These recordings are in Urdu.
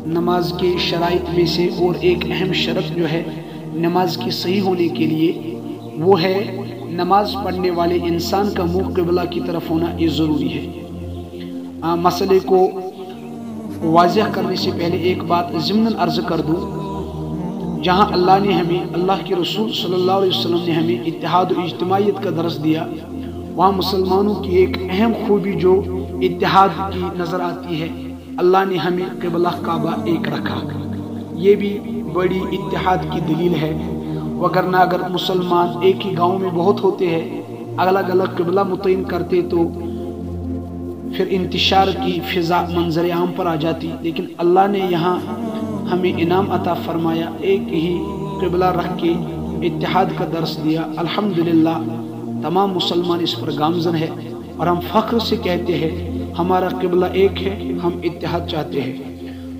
نماز کے شرائط میں سے اور ایک اہم شرط جو ہے نماز کی صحیح ہونے کے لیے وہ ہے نماز پڑھنے والے انسان کا منہ قبلہ کی طرف ہونا یہ ضروری ہے۔ مسئلے کو واضح کرنے سے پہلے ایک بات ضمناً عرض کر دوں، جہاں اللہ نے ہمیں، اللہ کے رسول صلی اللہ علیہ وسلم نے ہمیں اتحاد و اجتماعیت کا درس دیا، وہاں مسلمانوں کی ایک اہم خوبی جو اتحاد کی نظر آتی ہے، اللہ نے ہمیں قبلہ کعبہ ایک رکھا، یہ بھی بڑی اتحاد کی دلیل ہے۔ وگرنہ اگر مسلمان ایک ہی گاؤں میں بہت ہوتے ہیں، الگ الگ قبلہ متعین کرتے تو پھر انتشار کی فضا منظر عام پر آ جاتی، لیکن اللہ نے یہاں ہمیں انعام عطا فرمایا، ایک ہی قبلہ رکھ کے اتحاد کا درس دیا۔ الحمدللہ تمام مسلمان اس پر گامزن ہے اور ہم فخر سے کہتے ہیں ہمارا قبلہ ایک ہے، ہم اتحاد چاہتے ہیں۔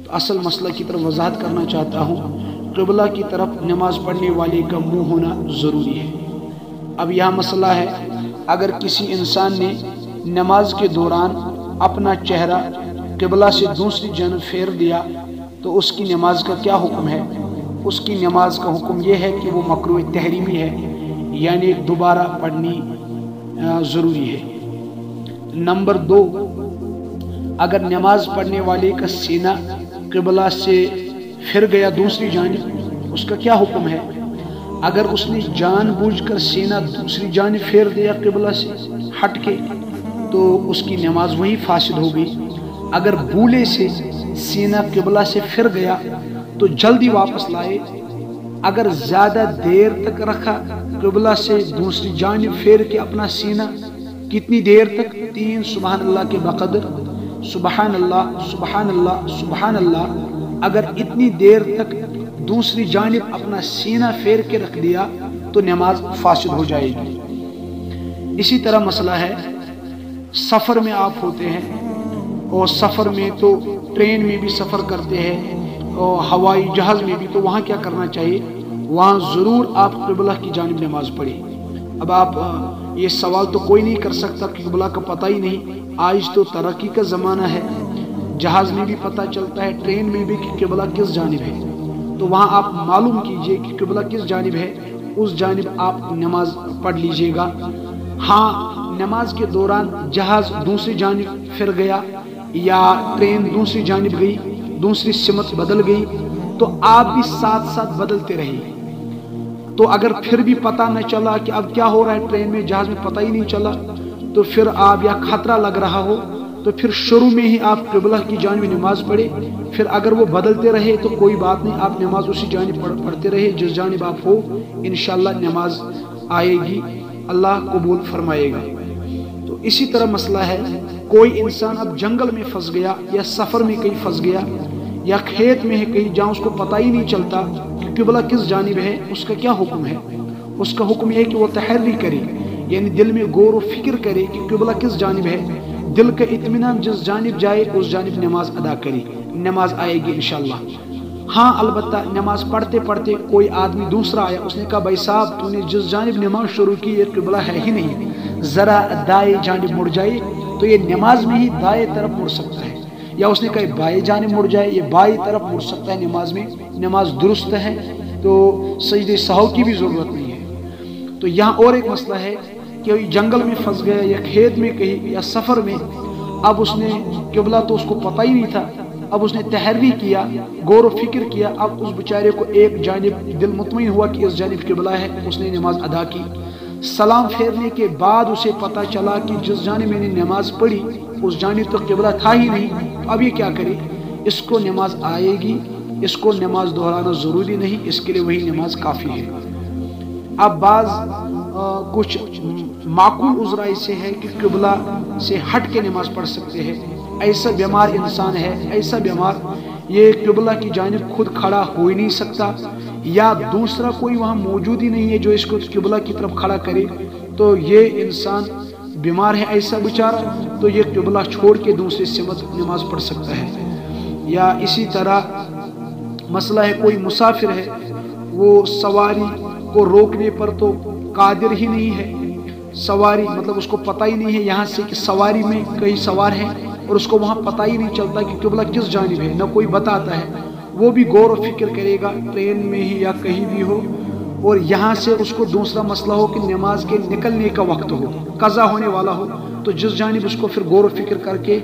تو اصل مسئلہ کی طرف وضاحت کرنا چاہتا ہوں، قبلہ کی طرف نماز پڑھنے والے کا منہ ہونا ضروری ہے۔ اب یہاں مسئلہ ہے، اگر کسی انسان نے نماز کے دوران اپنا چہرہ قبلہ سے دوسری جانب پھیر دیا تو اس کی نماز کا کیا حکم ہے؟ اس کی نماز کا حکم یہ ہے کہ وہ مکروہ تحریمی ہے، یعنی دوبارہ پڑھنی ضروری ہے۔ نمبر 2، اگر نماز پڑھنے والے کا سینہ قبلہ سے پھر گیا دوسری جانب، اس کا کیا حکم ہے؟ اگر اس نے جان بوجھ کر سینہ دوسری جانب پھیر دیا قبلہ سے ہٹ کے تو اس کی نماز وہی فاسد ہو گئی۔ اگر بھولے سے سینہ قبلہ سے پھر گیا تو جلدی واپس لائے، اگر زیادہ دیر تک رکھا قبلہ سے دوسری جانب پھیر کے اپنا سینہ، کتنی دیر تک؟ 3 سبحان اللہ کے بقدر، سبحان اللہ سبحان اللہ سبحان اللہ، اگر اتنی دیر تک دوسری جانب اپنا سینہ پھیر کے رکھ دیا تو نماز فاسد ہو جائے گی۔ اسی طرح مسئلہ ہے، سفر میں آپ ہوتے ہیں، اور سفر میں تو ٹرین میں بھی سفر کرتے ہیں اور ہوائی جہاز میں بھی، تو وہاں کیا کرنا چاہیے؟ وہاں ضرور آپ قبلہ کی جانب نماز پڑھیں۔ اب آپ یہ سوال تو کوئی نہیں کر سکتا کہ قبلہ کا پتہ ہی نہیں، آج تو ترقی کا زمانہ ہے، جہاز میں بھی پتہ چلتا ہے، ٹرین میں بھی کہ قبلہ کس جانب ہے، تو وہاں آپ معلوم کیجئے کہ قبلہ کس جانب ہے، اس جانب آپ نماز پڑھ لیجئے گا۔ ہاں، نماز کے دوران جہاز دوسری جانب پھر گیا یا ٹرین دوسری جانب گئی، دوسری سمت بدل گئی، تو آپ بھی ساتھ ساتھ بدلتے رہیے۔ تو اگر پھر بھی پتہ نہ چلا کہ اب کیا ہو رہا ہے ٹرین میں، جہاز میں پتہ ہی نہیں چلا، تو پھر آپ یا خطرہ لگ رہا ہو تو پھر شروع میں ہی آپ قبلہ کی جانب نماز پڑھے، پھر اگر وہ بدلتے رہے تو کوئی بات نہیں، آپ نماز اسی جانب پڑھتے رہے جس جانب آپ ہو، انشاءاللہ نماز آئے گی، اللہ قبول فرمائے گا۔ تو اسی طرح مسئلہ ہے، کوئی انسان اب جنگل میں پھنس گیا یا سفر میں کہیں پھنس گیا یا کھیت میں ہے کہیں جہاں اس کو پتہ ہی نہیں چلتا کہ قبلہ کس جانب ہے، اس کا کیا حکم ہے؟ اس کا حکم یہ ہے کہ وہ تحری کرے، یعنی دل میں غور و فکر کرے کہ قبلہ کس جانب ہے، دل کا اطمینان جس جانب جائے اس جانب نماز ادا کرے، نماز آئے گی انشاءاللہ۔ ہاں البتہ نماز پڑھتے پڑھتے کوئی آدمی دوسرا آیا، اس نے کہا بھائی صاحب تو نے جس جانب نماز شروع کی یہ قبلہ ہے ہی نہیں، ذرا دائیں جانب مڑ جائے، تو یہ نماز میں ہی دائیں طرف مڑ سکتا ہے، یا اس نے کہا بائیں جانب مڑ جائے، یہ بائیں طرف مڑ سکتا ہے نماز میں، نماز درست ہے، تو سجدہ سہو کی بھی ضرورت نہیں ہے۔ تو یہاں اور ایک مسئلہ ہے کہ جنگل میں پھنس گیا یا کھیت میں کہیں یا سفر میں، اب اس نے قبلہ تو اس کو پتہ ہی نہیں تھا، اب اس نے تحری کیا، غور و فکر کیا، اب اس بیچارے کو ایک جانب دل مطمئن ہوا کہ اس جانب قبلہ ہے، اس نے نماز ادا کی۔ سلام پھیرنے کے بعد اسے پتہ چلا کہ جس جانب میں نے نماز پڑھی اس جانب تو قبلہ تھا ہی نہیں، اب یہ کیا کرے؟ اس کو نماز آئے گی، اس کو نماز دہرانا ضروری نہیں، اس کے لیے وہی نماز کافی ہے۔ اب بعض کچھ معقول عذر ایسے ہے کہ قبلہ سے ہٹ کے نماز پڑھ سکتے ہیں، ایسا بیمار انسان ہے، ایسا بیمار یہ قبلہ کی جانب خود کھڑا ہو ہی نہیں سکتا، یا دوسرا کوئی وہاں موجود ہی نہیں ہے جو اس کو قبلہ کی طرف کھڑا کرے، تو یہ انسان بیمار ہے ایسا بیچارہ، تو یہ قبلہ چھوڑ کے دوسری سمت نماز پڑھ سکتا ہے۔ یا اسی طرح مسئلہ ہے، کوئی مسافر ہے، وہ سواری کو روکنے پر تو قادر ہی نہیں ہے، سواری مطلب اس کو پتہ ہی نہیں ہے یہاں سے کہ سواری میں کئی سوار ہیں، اور اس کو وہاں پتہ ہی نہیں چلتا کہ قبلہ کس جانب ہے، نہ کوئی بتاتا ہے، وہ بھی غور و فکر کرے گا، ٹرین میں ہی یا کہیں بھی ہو، اور یہاں سے اس کو دوسرا مسئلہ ہو کہ نماز کے نکلنے کا وقت ہو، قضا ہونے والا ہو، تو جس جانب اس کو پھر غور و فکر کر کے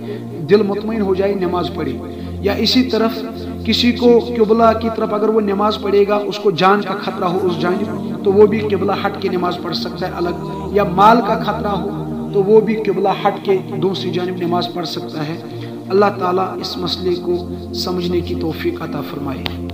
دل مطمئن ہو جائے نماز پڑھے۔ یا اسی طرف کسی کو قبلہ کی طرف اگر وہ نماز پڑھے گا، اس کو جان کا خطرہ ہو اس جانب، تو وہ بھی قبلہ ہٹ کے نماز پڑھ سکتا ہے الگ، یا مال کا خطرہ ہو تو وہ بھی قبلہ ہٹ کے دوسری جانب نماز پڑھ سکتا ہے۔ اللہ تعالیٰ اس مسئلے کو سمجھنے کی توفیق عطا فرمائے۔